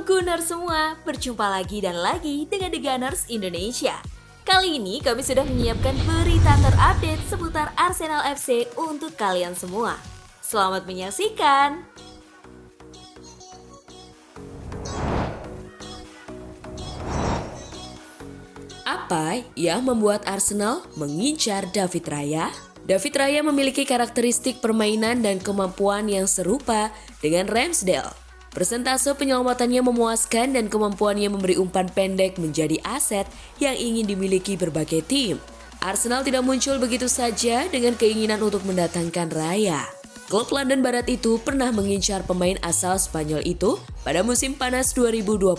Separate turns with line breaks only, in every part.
Halo Gunners semua, berjumpa lagi dan lagi dengan The Gunners Indonesia. Kali ini kami sudah menyiapkan berita terupdate seputar Arsenal FC untuk kalian semua. Selamat menyaksikan! Apa yang membuat Arsenal mengincar David Raya? David Raya memiliki karakteristik permainan dan kemampuan yang serupa dengan Ramsdale. Persentase penyelamatannya memuaskan dan kemampuannya memberi umpan pendek menjadi aset yang ingin dimiliki berbagai tim. Arsenal tidak muncul begitu saja dengan keinginan untuk mendatangkan Raya. Klub London Barat itu pernah mengincar pemain asal Spanyol itu pada musim panas 2021.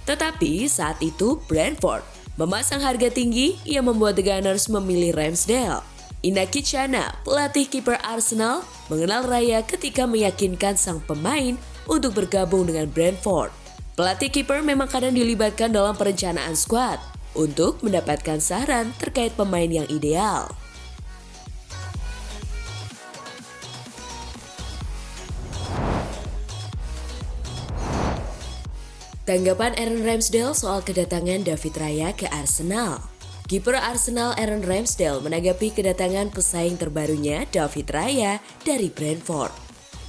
Tetapi saat itu Brentford memasang harga tinggi yang membuat The Gunners memilih Ramsdale. Inaki Chana, pelatih kiper Arsenal, mengenal Raya ketika meyakinkan sang pemain untuk bergabung dengan Brentford. Pelatih kiper memang kadang dilibatkan dalam perencanaan skuad untuk mendapatkan saran terkait pemain yang ideal. Tanggapan Aaron Ramsdale soal kedatangan David Raya ke Arsenal. Kiper Arsenal Aaron Ramsdale menanggapi kedatangan pesaing terbarunya David Raya dari Brentford.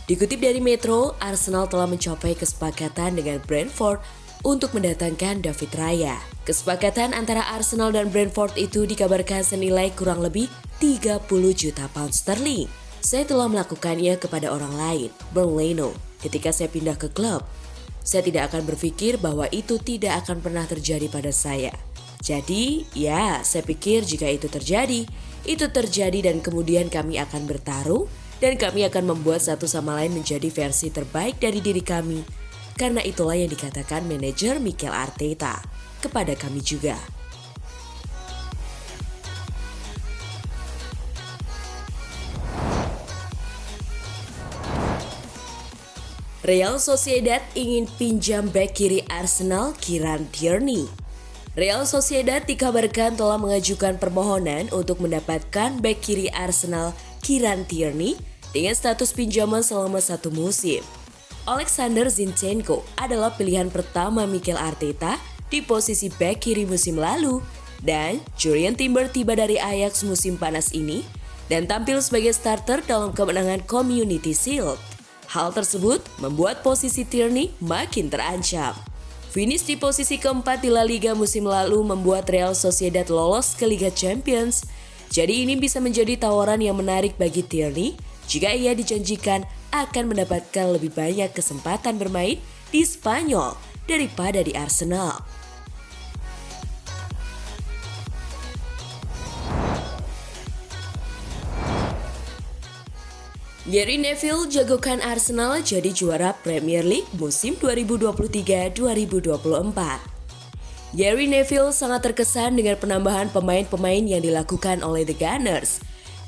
Dikutip dari Metro, Arsenal telah mencapai kesepakatan dengan Brentford untuk mendatangkan David Raya. Kesepakatan antara Arsenal dan Brentford itu dikabarkan senilai kurang lebih 30 juta pound sterling. Saya telah melakukannya kepada orang lain, Bernd Leno, ketika saya pindah ke klub. Saya tidak akan berpikir bahwa itu tidak akan pernah terjadi pada saya. Jadi, ya, saya pikir jika itu terjadi dan kemudian kami akan bertarung dan kami akan membuat satu sama lain menjadi versi terbaik dari diri kami. Karena itulah yang dikatakan manajer Mikel Arteta kepada kami juga. Real Sociedad ingin pinjam bek kiri Arsenal Kieran Tierney. Real Sociedad dikabarkan telah mengajukan permohonan untuk mendapatkan bek kiri Arsenal Kieran Tierney dengan status pinjaman selama 1 musim. Alexander Zinchenko adalah pilihan pertama Mikel Arteta di posisi bek kiri musim lalu dan Jurrien Timber tiba dari Ajax musim panas ini dan tampil sebagai starter dalam kemenangan Community Shield. Hal tersebut membuat posisi Tierney makin terancam. Finish di posisi keempat di La Liga musim lalu membuat Real Sociedad lolos ke Liga Champions. Jadi ini bisa menjadi tawaran yang menarik bagi Tierney jika ia dijanjikan akan mendapatkan lebih banyak kesempatan bermain di Spanyol daripada di Arsenal. Gary Neville jagokan Arsenal jadi juara Premier League musim 2023-2024. Gary Neville sangat terkesan dengan penambahan pemain-pemain yang dilakukan oleh The Gunners.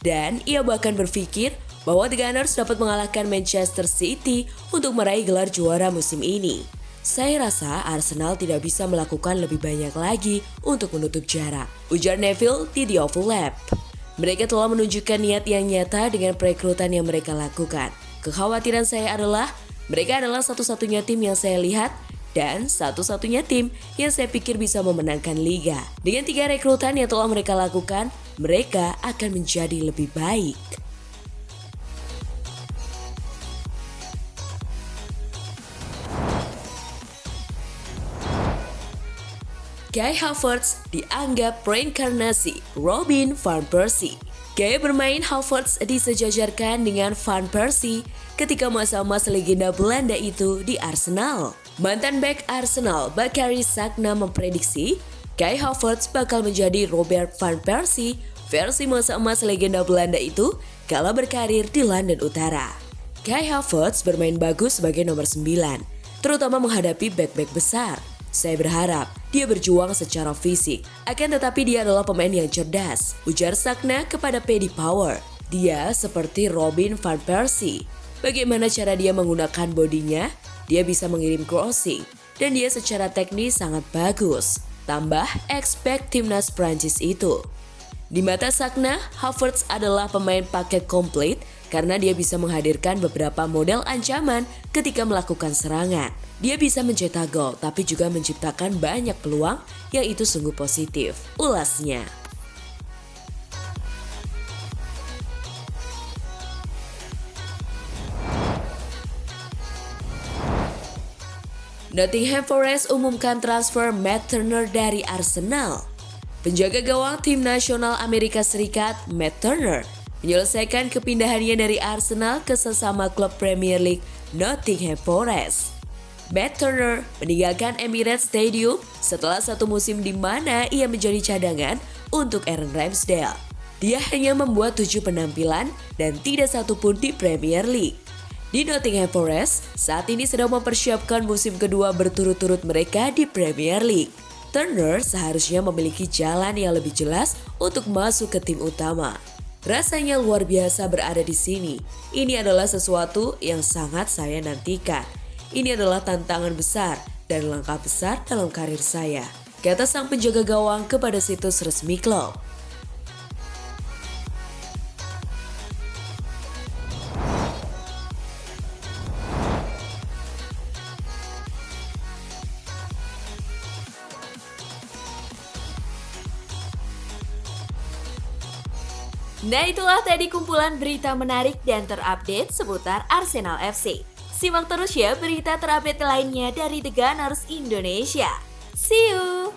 Dan ia bahkan berpikir bahwa The Gunners dapat mengalahkan Manchester City untuk meraih gelar juara musim ini. Saya rasa Arsenal tidak bisa melakukan lebih banyak lagi untuk menutup jarak, ujar Neville di The Oval Lap. Mereka telah menunjukkan niat yang nyata dengan perekrutan yang mereka lakukan. Kekhawatiran saya adalah mereka adalah satu-satunya tim yang saya lihat dan satu-satunya tim yang saya pikir bisa memenangkan liga. Dengan 3 rekrutan yang telah mereka lakukan, mereka akan menjadi lebih baik. Kai Havertz dianggap reinkarnasi Robin van Persie. Gaya bermain Havertz disejajarkan dengan Van Persie ketika masa-masa legenda Belanda itu di Arsenal. Mantan bek Arsenal Bakary Sagna memprediksi Kai Havertz bakal menjadi Robert van Persie versi masa-masa legenda Belanda itu kala berkarir di London Utara. Kai Havertz bermain bagus sebagai nomor 9, terutama menghadapi bek-bek besar. Saya berharap dia berjuang secara fisik, akan tetapi dia adalah pemain yang cerdas, ujar Sagna kepada Paddy Power. Dia seperti Robin van Persie. Bagaimana cara dia menggunakan bodinya? Dia bisa mengirim crossing, dan dia secara teknis sangat bagus. Tambah ex-bek timnas Prancis itu. Di mata Sagna, Havertz adalah pemain paket komplit karena dia bisa menghadirkan beberapa model ancaman ketika melakukan serangan. Dia bisa mencetak gol, tapi juga menciptakan banyak peluang yang itu sungguh positif. Ulasnya. Nottingham Forest umumkan transfer Matt Turner dari Arsenal. Penjaga gawang tim nasional Amerika Serikat, Matt Turner, menyelesaikan kepindahannya dari Arsenal ke sesama klub Premier League Nottingham Forest. Matt Turner meninggalkan Emirates Stadium setelah satu musim di mana ia menjadi cadangan untuk Aaron Ramsdale. Dia hanya membuat 7 penampilan dan tidak satu pun di Premier League. Di Nottingham Forest, saat ini sedang mempersiapkan musim kedua berturut-turut mereka di Premier League. Turner seharusnya memiliki jalan yang lebih jelas untuk masuk ke tim utama. Rasanya luar biasa berada di sini. Ini adalah sesuatu yang sangat saya nantikan. Ini adalah tantangan besar dan langkah besar dalam karir saya, kata sang penjaga gawang kepada situs resmi klub.
Nah, itulah tadi kumpulan berita menarik dan terupdate seputar Arsenal FC. Simak terus ya berita terupdate lainnya dari The Gunners Indonesia. See you!